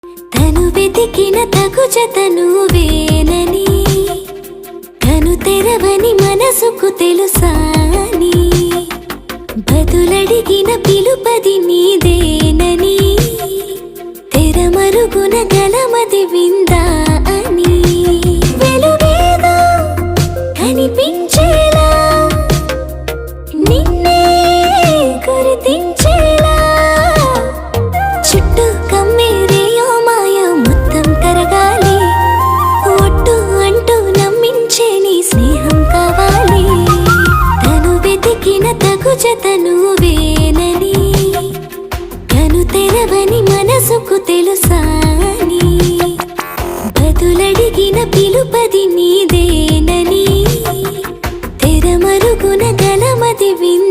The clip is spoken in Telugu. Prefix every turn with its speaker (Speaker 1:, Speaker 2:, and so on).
Speaker 1: తను వెతికిన తగు జత నువ్వేనని, తను తెరవని మనసుకు తెలుసాని, బదులడిగిన పిలుపది నీదేనని, తెరమరుగున గలమది విందా అని, వెలుగేదో కనిపించేలా నిన్నే గుర్తించేలా, చుట్టూ కమ్మేరేయో మాయ మొత్తం కరగాలి, ఒట్టు అంటూ నమ్మించే నీ స్నేహం కావాలి. తను వెతికిన తగు జత నువ్వేనని, తను తెరవని మనసుకు తెలుసాని, బదులడిగిన పిలుపది నీదేనని, తెరమరుగున గలమది విందా